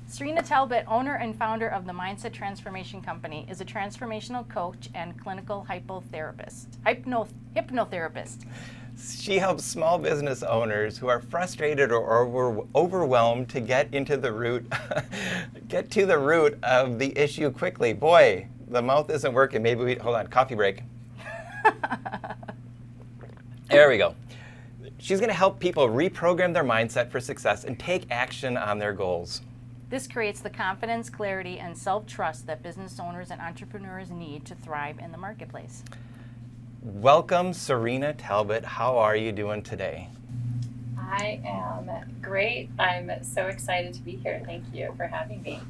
Cyrina Talbott, owner and founder of the Mindset Transformation Company, is a transformational coach and clinical hypnotherapist. She helps small business owners who are frustrated or overwhelmed to get to the root of the issue quickly. Boy, the mouth isn't working. Hold on, coffee break. There we go. She's going to help people reprogram their mindset for success and take action on their goals. This creates the confidence, clarity, and self-trust that business owners and entrepreneurs need to thrive in the marketplace. Welcome, Cyrina Talbott. How are you doing today? I am great. I'm so excited to be here. Thank you for having me.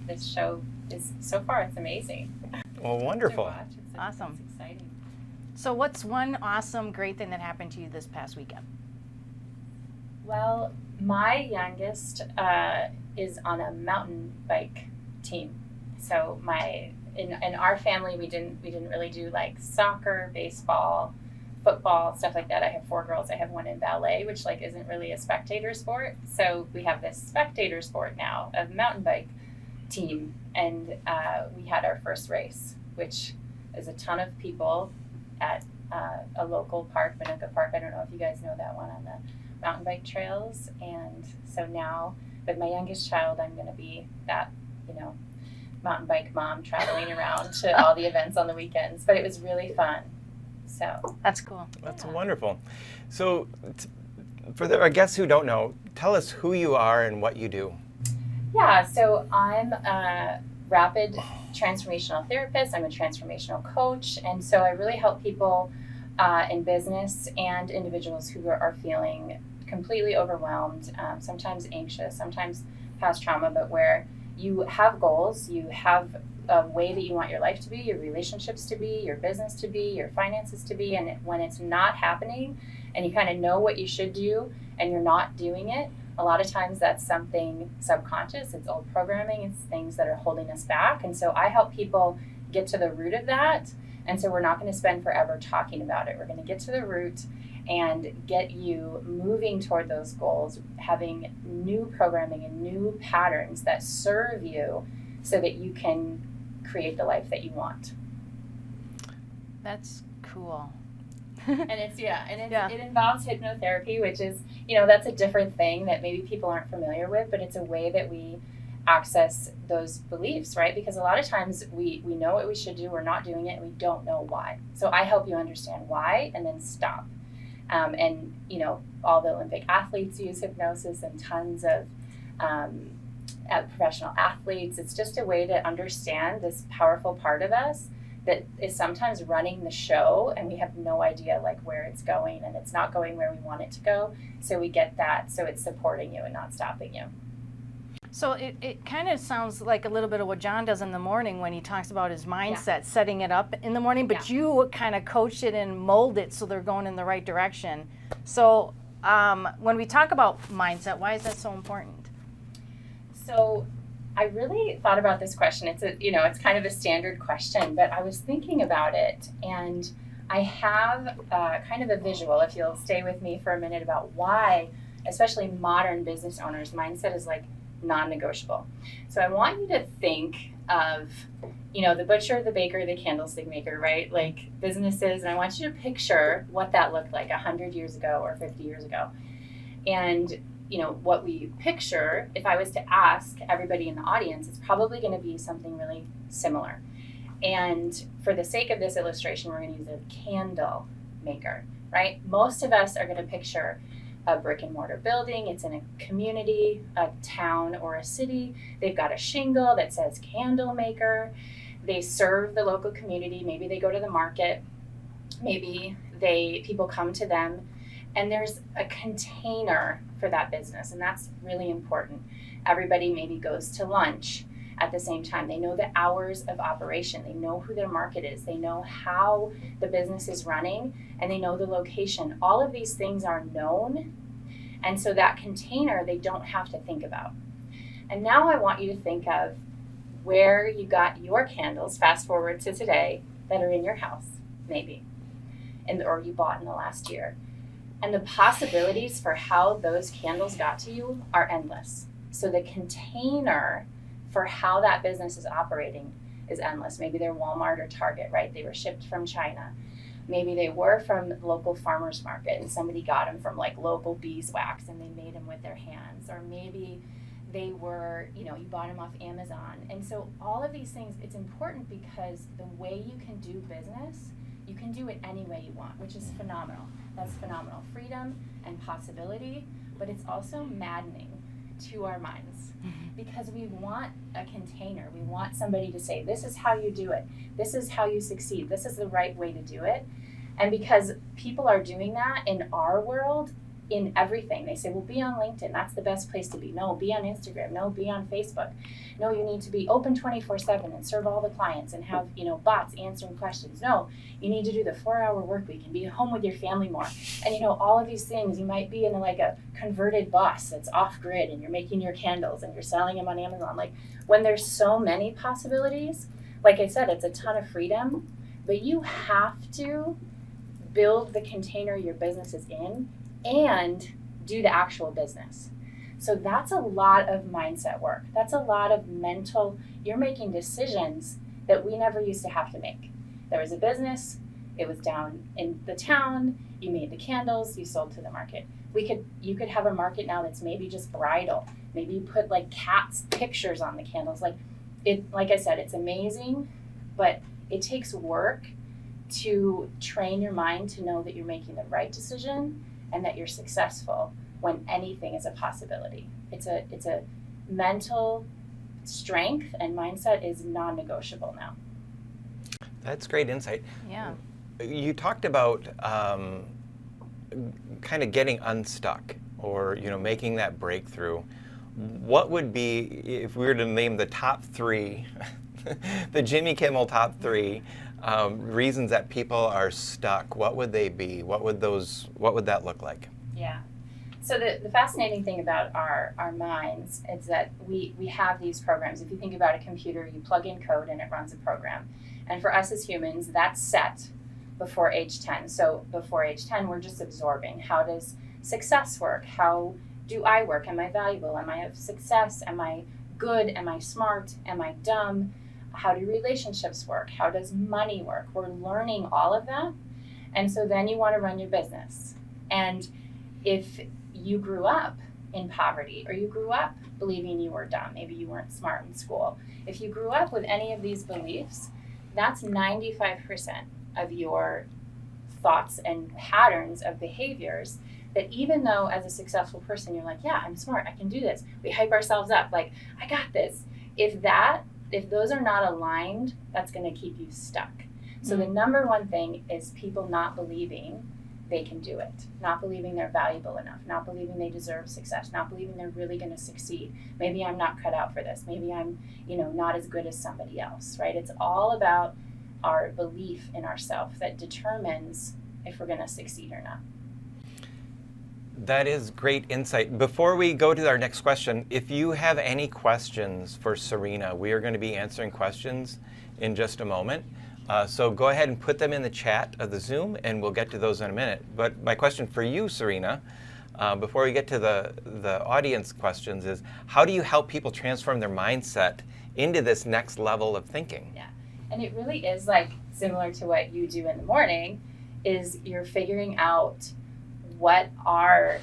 This show is, so far, it's amazing. Well, wonderful. Awesome. It's exciting. So what's one awesome, great thing that happened to you this past weekend? Well, my youngest is on a mountain bike team. So in our family, we didn't really do like soccer, baseball, football, stuff like that. I have 4 girls. I have one in ballet, which isn't really a spectator sport. So we have this spectator sport now of mountain bike team, and we had our first race, which is a ton of people at a local park, Minooka Park. I don't know if you guys know that one, on the mountain bike trails. And so now with my youngest child, I'm going to be that, mountain bike mom traveling around to all the events on the weekends. But it was really fun. So that's cool. That's wonderful. So for our guests who don't know, tell us who you are and what you do. Yeah, so I'm a rapid transformational therapist. I'm a transformational coach. And so I really help people in business and individuals who are feeling completely overwhelmed, sometimes anxious, sometimes past trauma, but where you have goals, you have a way that you want your life to be, your relationships to be, your business to be, your finances to be, and when it's not happening and you kind of know what you should do and you're not doing it, a lot of times that's something subconscious, it's old programming, it's things that are holding us back. And so I help people get to the root of that. And so we're not going to spend forever talking about it. We're going to get to the root and get you moving toward those goals, having new programming and new patterns that serve you so that you can create the life that you want. That's cool. And it involves hypnotherapy, which is, that's a different thing that maybe people aren't familiar with, but it's a way that we access those beliefs, right? Because a lot of times we know what we should do, we're not doing it, and we don't know why. So I help you understand why and then stop. And all the Olympic athletes use hypnosis, and tons of professional athletes. It's just a way to understand this powerful part of us that is sometimes running the show, and we have no idea where it's going, and it's not going where we want it to go. So we get that, so it's supporting you and not stopping you. So it kind of sounds like a little bit of what John does in the morning when he talks about his mindset, setting it up in the morning, but you kind of coach it and mold it so they're going in the right direction. So when we talk about mindset, why is that so important? So I really thought about this question. It's kind of a standard question, but I was thinking about it, and I have kind of a visual, if you'll stay with me for a minute, about why, especially modern business owners, mindset is non-negotiable. So I want you to think of, the butcher, the baker, the candlestick maker, right? Businesses, and I want you to picture what that looked like 100 years ago or 50 years ago. And, what we picture, if I was to ask everybody in the audience, it's probably going to be something really similar. And for the sake of this illustration, we're going to use a candle maker, right? Most of us are going to picture a brick and mortar building. It's in a community, a town, or a city. They've got a shingle that says candle maker. They serve the local community. Maybe they go to the market. Maybe people come to them, and there's a container for that business, and that's really important. Everybody maybe goes to lunch at the same time. They know the hours of operation. They know who their market is. They know how the business is running, and they know the location. All of these things are known, and so that container they don't have to think about. And now I want you to think of where you got your candles, fast forward to today, that are in your house, maybe, or you bought in the last year. And the possibilities for how those candles got to you are endless. So the container for how that business is operating is endless. Maybe they're Walmart or Target, right? They were shipped from China. Maybe they were from local farmers market and somebody got them from like local beeswax and they made them with their hands. Or maybe they were, you bought them off Amazon. And so all of these things, it's important because the way you can do business, you can do it any way you want, which is phenomenal. That's phenomenal. Freedom and possibility, but it's also maddening to our minds because we want a container. We want somebody to say, this is how you do it. This is how you succeed. This is the right way to do it. And because people are doing that in our world, in everything. They say, well, be on LinkedIn. That's the best place to be. No, be on Instagram. No, be on Facebook. No, you need to be open 24/7 and serve all the clients and have, bots answering questions. No, you need to do the 4-hour work week and be at home with your family more. And, all of these things, you might be in like a converted bus that's off grid and you're making your candles and you're selling them on Amazon. Like when there's so many possibilities, like I said, it's a ton of freedom, but you have to build the container your business is in and do the actual business. So that's a lot of mindset work. That's a lot of mental, you're making decisions that we never used to have to make. There was a business, it was down in the town, you made the candles, you sold to the market. You could have a market now that's maybe just bridal. Maybe you put like cats' pictures on the candles. Like I said, it's amazing, but it takes work to train your mind to know that you're making the right decision and that you're successful when anything is a possibility. It's a mental strength, and mindset is non-negotiable now. That's great insight. Yeah. You talked about kind of getting unstuck or making that breakthrough. What would be, if we were to name the top 3, the Jimmy Kimmel top 3 reasons that people are stuck, what would they be? What would that look like? Yeah. So the fascinating thing about our minds is that we have these programs. If you think about a computer, you plug in code and it runs a program. And for us as humans, that's set before age 10. So before age 10, we're just absorbing. How does success work? How do I work? Am I valuable? Am I of success? Am I good? Am I smart? Am I dumb? How do relationships work? How does money work? We're learning all of that. And so then you want to run your business. And if you grew up in poverty or you grew up believing you were dumb, maybe you weren't smart in school, if you grew up with any of these beliefs, that's 95% of your thoughts and patterns of behaviors that even though as a successful person, you're like, yeah, I'm smart, I can do this. We hype ourselves up like, I got this. If those are not aligned, that's going to keep you stuck. So the number one thing is people not believing they can do it, not believing they're valuable enough, not believing they deserve success, not believing they're really going to succeed. Maybe I'm not cut out for this. Maybe I'm, not as good as somebody else, right? It's all about our belief in ourselves that determines if we're going to succeed or not. That is great insight. Before we go to our next question, if you have any questions for Cyrina, we are going to be answering questions in just a moment. So go ahead and put them in the chat of the Zoom, and we'll get to those in a minute. But my question for you, Cyrina, before we get to the audience questions, is how do you help people transform their mindset into this next level of thinking? Yeah, and it really is like similar to what you do in the morning, is you're figuring out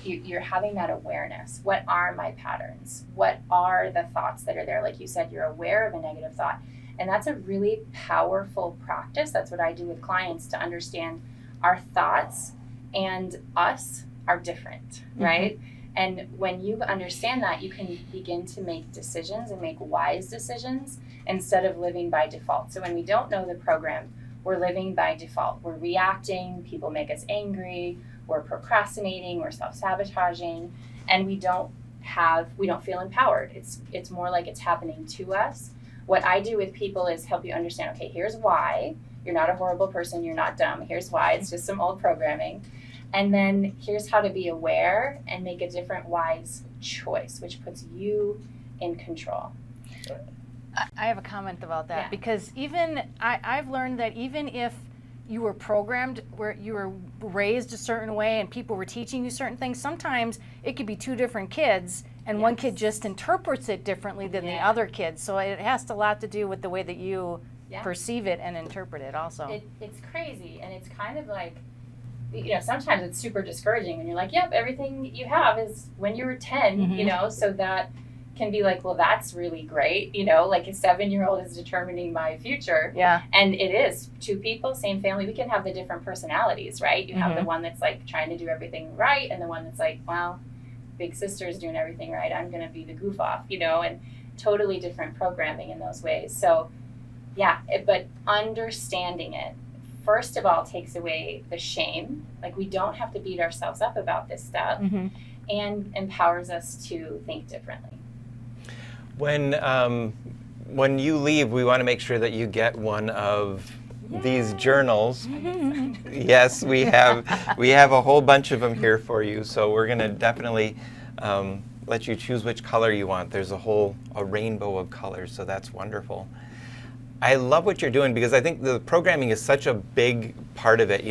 you're having that awareness. What are my patterns? What are the thoughts that are there? Like you said, you're aware of a negative thought. And that's a really powerful practice. That's what I do with clients, to understand our thoughts and us are different, right? And when you understand that, you can begin to make decisions and make wise decisions instead of living by default. So when we don't know the program, we're living by default. We're reacting, people make us angry, we're procrastinating, we're self-sabotaging, and we don't feel empowered. It's more like it's happening to us. What I do with people is help you understand, okay, here's why. You're not a horrible person, you're not dumb. Here's why, it's just some old programming. And then here's how to be aware and make a different wise choice, which puts you in control. I have a comment about that, Yeah. because I've learned that even if you were programmed, where you were raised a certain way and people were teaching you certain things, sometimes it could be 2 different kids and one kid just interprets it differently than the other kid. So it has a lot to do with the way that you perceive it and interpret it also. It's crazy, and it's kind of like, sometimes it's super discouraging when you're like, yep, everything you have is when you were 10, so that can be like, well, that's really great, like a 7-year-old is determining my future. Yeah. And it is 2 people, same family. We can have the different personalities, right? You have the one that's like trying to do everything right, and the one that's like, well, big sister's doing everything right, I'm going to be the goof off, and totally different programming in those ways. So but understanding it, first of all, takes away the shame. Like, we don't have to beat ourselves up about this stuff, and empowers us to think differently. When you leave, we want to make sure that you get one of these journals. Yes, we have a whole bunch of them here for you. So we're going to definitely let you choose which color you want. There's a rainbow of colors, so that's wonderful. I love what you're doing, because I think the programming is such a big part of it.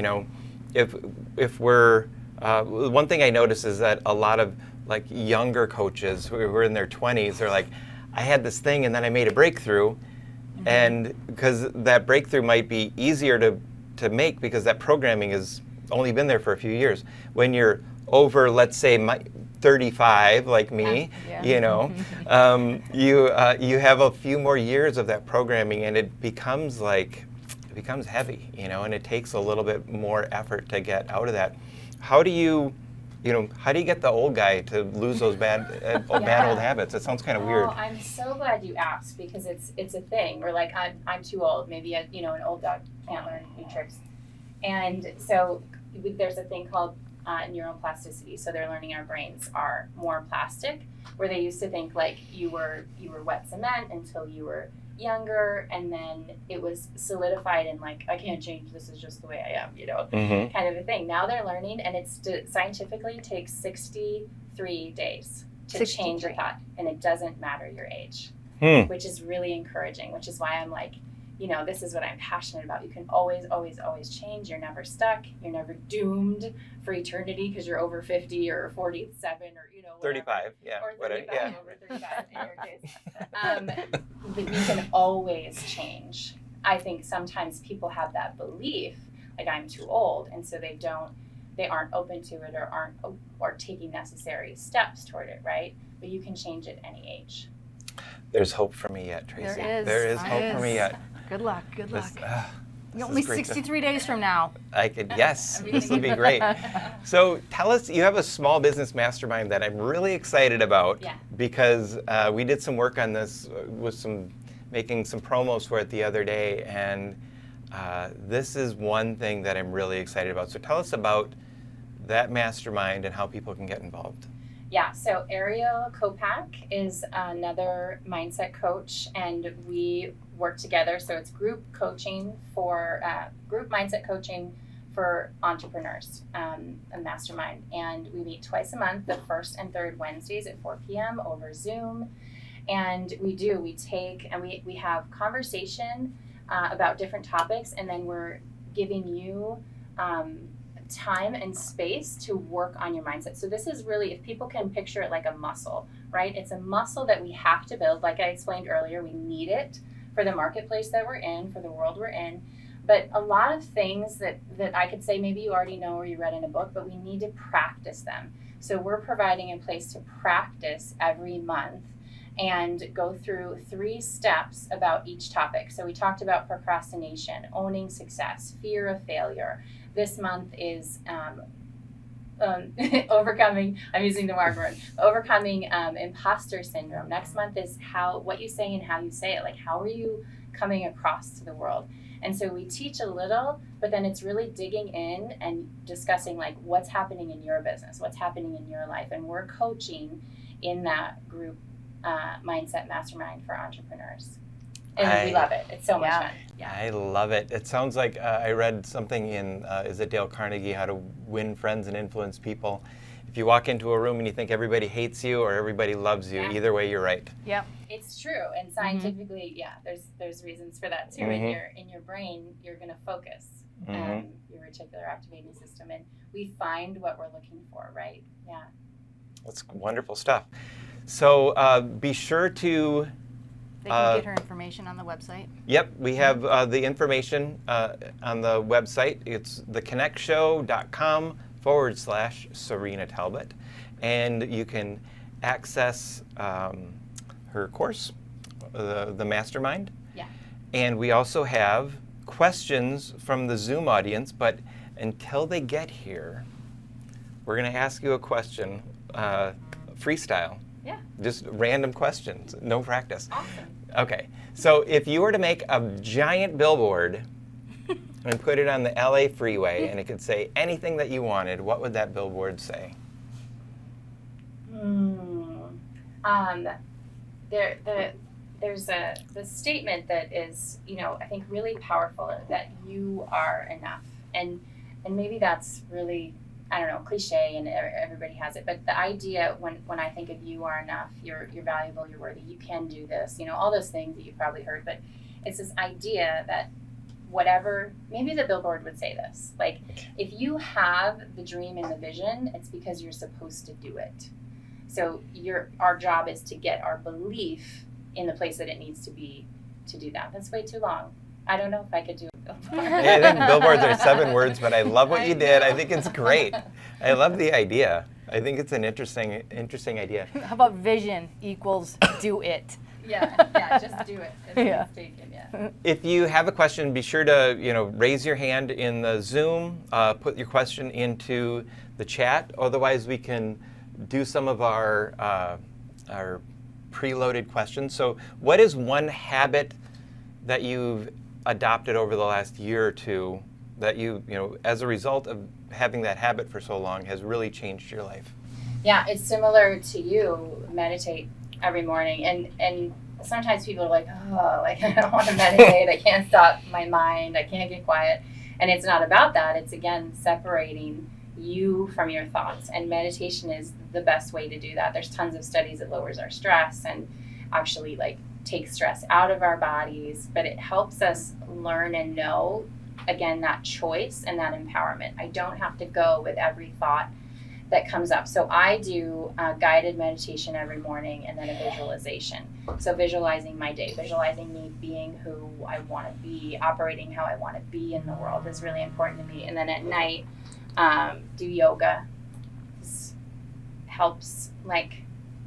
If we're one thing I notice is that a lot of like younger coaches who are in their 20s, they're like, I had this thing and then I made a breakthrough, and because that breakthrough might be easier to make because that programming has only been there for a few years. When you're over, let's say, 35, like me, you have a few more years of that programming, and it becomes heavy, and it takes a little bit more effort to get out of that. How do you get the old guy to lose those bad old habits? It sounds kind of weird. I'm so glad you asked, because it's a thing. We're like, I'm too old. Maybe an old dog can't learn new tricks. And so there's a thing called neuroplasticity. So they're learning our brains are more plastic, where they used to think like you were wet cement until you were younger, and then it was solidified in like, I can't change, this is just the way I am, kind of a thing. Now they're learning, and it's scientifically takes 63 days to change your thought, and it doesn't matter your age, which is really encouraging, which is why I'm like, this is what I'm passionate about. You can always, always, always change. You're never stuck. You're never doomed for eternity because you're over 50 or 47 or, 35, or 35, whatever, over 35 in your case. But you can always change. I think sometimes people have that belief, like, I'm too old, and so they aren't open to it or taking necessary steps toward it, right? But you can change at any age. There's hope for me yet, Tracy. There is hope for me yet. Good luck. Only 63 days from now. Yes, this will be great. So tell us, you have a small business mastermind that I'm really excited about, because we did some work on this with making some promos for it the other day, and this is one thing that I'm really excited about. So tell us about that mastermind and how people can get involved. Yeah, so Ariel Kopak is another mindset coach, and we work together. So it's group mindset coaching for entrepreneurs, a mastermind. And we meet twice a month, the first and third Wednesdays at 4 p.m. over Zoom. And we have conversation about different topics, and then we're giving you time and space to work on your mindset. So this is really, if people can picture it like a muscle, right? It's a muscle that we have to build. Like I explained earlier, we need it for the marketplace that we're in, for the world we're in. But a lot of things that I could say maybe you already know or you read in a book, but we need to practice them. So we're providing a place to practice every month and go through 3 steps about each topic. So we talked about procrastination, owning success, fear of failure. This month is overcoming, I'm using the wrong word, overcoming imposter syndrome. Next month is what you say and how you say it. Like, how are you coming across to the world? And so we teach a little, but then it's really digging in and discussing like what's happening in your business, what's happening in your life. And we're coaching in that group mindset mastermind for entrepreneurs. And we love it. It's so much fun. Yeah. I love it. It sounds like I read something in, is it Dale Carnegie, How to Win Friends and Influence People? If you walk into a room and you think everybody hates you or everybody loves you, either way, you're right. Yep. It's true. And scientifically, there's reasons for that too. In your brain, you're going to focus your reticular activating system, and we find what we're looking for, right? Yeah. That's wonderful stuff. So be sure to. They can get her information on the website. Yep, we have the information on the website. It's theconnectshow.com/Cyrina Talbott. And you can access her course, the Mastermind. Yeah. And we also have questions from the Zoom audience, but until they get here, we're going to ask you a question, freestyle. Yeah. Just random questions, no practice. Awesome. Okay, so if you were to make a giant billboard and put it on the LA freeway and it could say anything that you wanted, what would that billboard say? There's the statement that is, I think really powerful, that you are enough. And maybe that's really, I don't know, cliche and everybody has it, but the idea when I think of you are enough, you're valuable, you're worthy, you can do this, all those things that you've probably heard, but it's this idea that whatever, maybe the billboard would say this, like, if you have the dream and the vision, it's because you're supposed to do it. So our job is to get our belief in the place that it needs to be to do that. That's way too long. I don't know if I could do a billboard. Yeah, I think billboards are 7 words, but I love what you did. I think it's great. I love the idea. I think it's an interesting idea. How about vision equals do it? Yeah, just do it. It's mistaken, yeah. If you have a question, be sure to raise your hand in the Zoom. Put your question into the chat. Otherwise, we can do some of our preloaded questions. So, what is one habit that you've adopted over the last year or two that you as a result of having that habit for so long has really changed your life? Yeah, it's similar to you. Meditate every morning, and sometimes people are like, I don't want to meditate. I can't stop my mind. I can't get quiet. And it's not about that. It's again separating you from your thoughts, and meditation is the best way to do that. There's tons of studies that lowers our stress and actually takes stress out of our bodies, but it helps us learn and know, again, that choice and that empowerment. I don't have to go with every thought that comes up. So I do guided meditation every morning, and then a visualization. So visualizing my day, visualizing me being who I want to be, operating how I want to be in the world is really important to me. And then at night, do yoga. This helps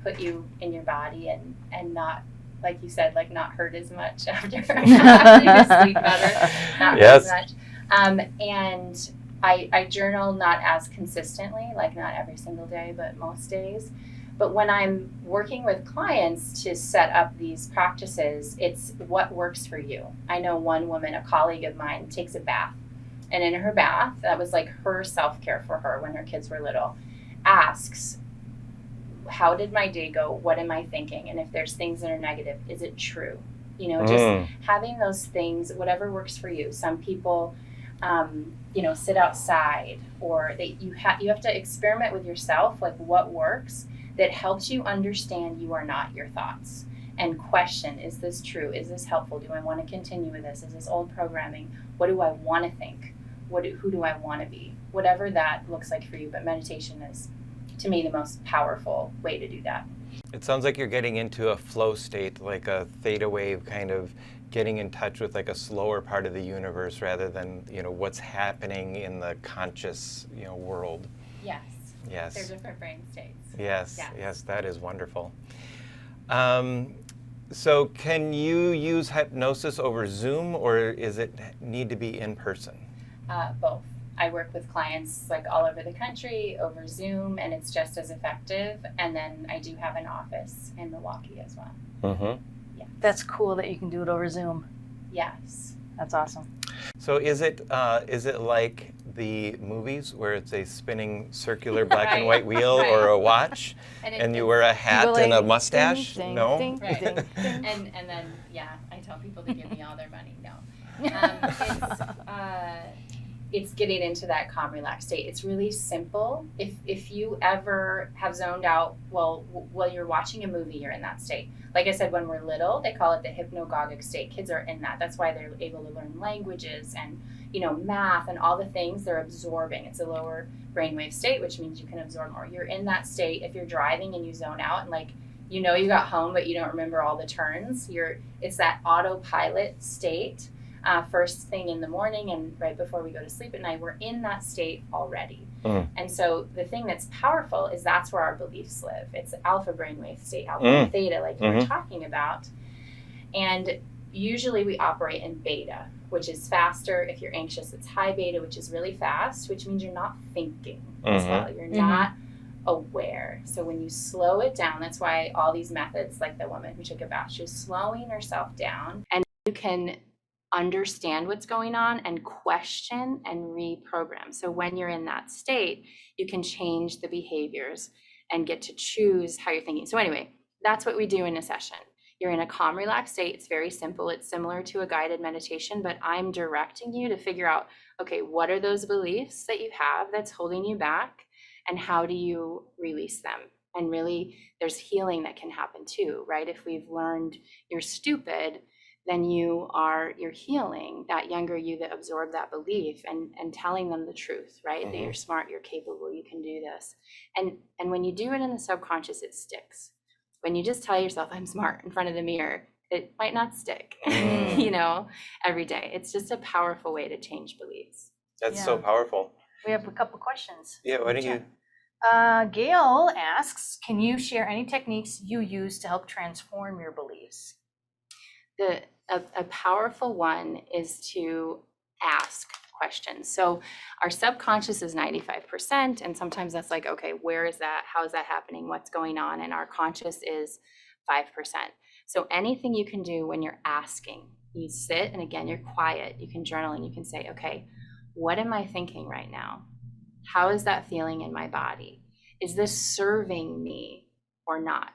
put you in your body and not, like you said, not hurt as much after you sleep better, not hurt as much. And I journal not as consistently, not every single day, but most days. But when I'm working with clients to set up these practices, it's what works for you. I know one woman, a colleague of mine, takes a bath. And in her bath, that was her self-care for her when her kids were little, asks, how did my day go? What am I thinking? And if there's things that are negative, is it true? Just having those things, whatever works for you. Some people, sit outside, or you have to experiment with yourself, what works that helps you understand you are not your thoughts, and question, is this true? Is this helpful? Do I want to continue with this? Is this old programming? What do I want to think? Who do I want to be? Whatever that looks like for you, but meditation is, to me, the most powerful way to do that. It sounds like you're getting into a flow state, like a theta wave, kind of getting in touch with a slower part of the universe rather than what's happening in the conscious world. Yes. Yes. They're different brain states. Yes, that is wonderful. So can you use hypnosis over Zoom, or is it need to be in person? Both. I work with clients all over the country over Zoom, and it's just as effective. And then I do have an office in Milwaukee as well. Mm-hmm. Yeah. That's cool that you can do it over Zoom. Yes. That's awesome. So is it like the movies where it's a spinning circular black and white wheel or a watch, and you wear a hat and a mustache? Ding, No. Ding, Right. ding, ding. And then I tell people to give me all their money. No. it's getting into that calm, relaxed state. It's really simple. If you ever have zoned out while you're watching a movie, you're in that state. Like I said, when we're little, they call it the hypnagogic state. Kids are in that. That's why they're able to learn languages and, math and all the things they're absorbing. It's a lower brainwave state, which means you can absorb more. You're in that state if you're driving and you zone out and you got home, but you don't remember all the turns. It's that autopilot state. First thing in the morning and right before we go to sleep at night, we're in that state already. And so the thing that's powerful is that's where our beliefs live. It's alpha brainwave state, alpha and theta, like you were talking about. And usually we operate in beta, which is faster. If you're anxious, it's high beta, which is really fast, which means you're not thinking as well. You're not aware. So when you slow it down, that's why all these methods, like the woman who took a bath, she was slowing herself down, and you can understand what's going on and question and reprogram. So when you're in that state, you can change the behaviors and get to choose how you're thinking. So anyway, that's what we do in a session. You're in a calm, relaxed state. It's very simple. It's similar to a guided meditation, but I'm directing you to figure out, okay, what are those beliefs that you have that's holding you back, and how do you release them? And really, there's healing that can happen too, right? If we've learned you're stupid, then you're healing that younger you that absorbed that belief and telling them the truth, right? That you're smart, you're capable, you can do this. And when you do it in the subconscious, it sticks. When you just tell yourself, I'm smart, in front of the mirror, it might not stick, every day. It's just a powerful way to change beliefs. That's so powerful. We have a couple questions. Yeah, why don't you? Gail asks, can you share any techniques you use to help transform your beliefs? A powerful one is to ask questions. So our subconscious is 95%, and sometimes that's like, okay, where is that? How is that happening? What's going on? And our conscious is 5%. So anything you can do when you're asking, you sit and again, you're quiet, you can journal and you can say, okay, what am I thinking right now? How is that feeling in my body? Is this serving me or not?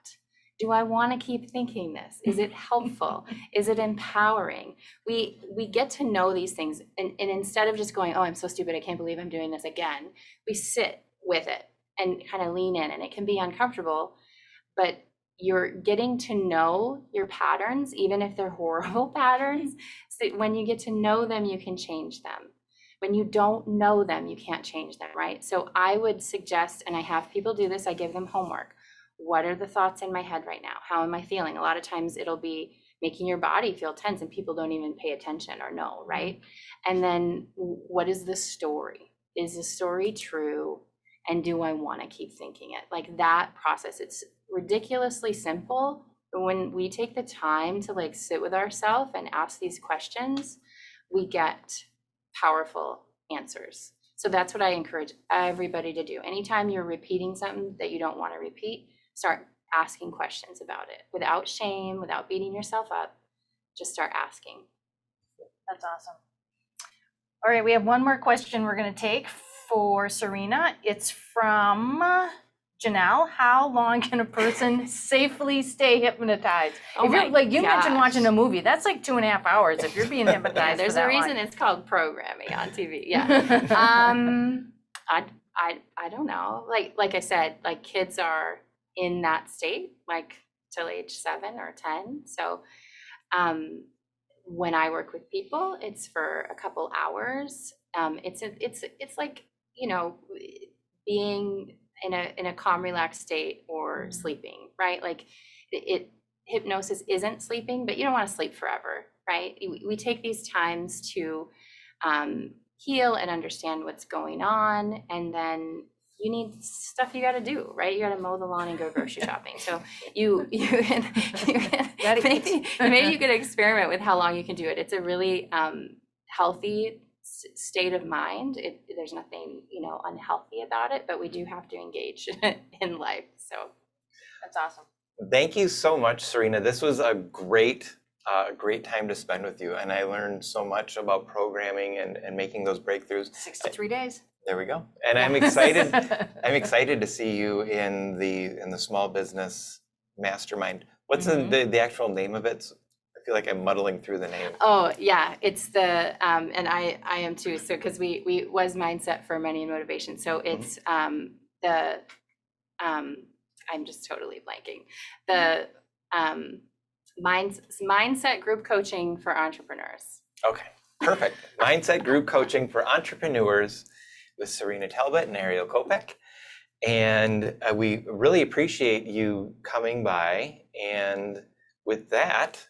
Do I want to keep thinking this? Is it helpful? Is it empowering? We get to know these things, and instead of just going, oh, I'm so stupid, I can't believe I'm doing this again, we sit with it and kind of lean in, and it can be uncomfortable, but you're getting to know your patterns, even if they're horrible patterns. So when you get to know them, you can change them. When you don't know them, you can't change them, right? So I would suggest, and I have people do this, I give them homework. What are the thoughts in my head right now? How am I feeling? A lot of times it'll be making your body feel tense and people don't even pay attention or know, right? And then what is the story? Is the story true? And do I want to keep thinking it? Like that process, it's ridiculously simple. But when we take the time to sit with ourselves and ask these questions, we get powerful answers. So that's what I encourage everybody to do. Anytime you're repeating something that you don't want to repeat, start asking questions about it without shame, without beating yourself up. Just start asking. That's awesome. All right, we have one more question we're going to take for Cyrina. It's from Janelle. How long can a person safely stay hypnotized? Oh, if you're, my you mentioned gosh. watching a movie, that's like 2.5 hours if you're being hypnotized. There's for that a reason long. it's called programming on TV. Yeah. I don't know. Like I said, kids are in that state till age 7 or 10. So when I work with people, it's for a couple hours. It's like, being in a calm, relaxed state or sleeping, right? Hypnosis isn't sleeping, but you don't want to sleep forever, right? We take these times to heal and understand what's going on, and then you need stuff you got to do, right? You got to mow the lawn and go grocery shopping. So maybe you could experiment with how long you can do it. It's a really healthy state of mind. There's nothing unhealthy about it, but we do have to engage in life. So That's awesome. Thank you so much, Cyrina. This was a great time to spend with you, and I learned so much about programming and making those breakthroughs. 63 days. There we go. And I'm excited. I'm excited to see you in the small business mastermind. What's the actual name of it? feel like I'm muddling through the name. Oh yeah, it's the and I am too. So because we was mindset for money and motivation. So it's the I'm just totally blanking. The mindset group coaching for entrepreneurs. Okay, perfect. Mindset group coaching for entrepreneurs with Cyrina Talbott and Ariel Kopek. And we really appreciate you coming by. And with that,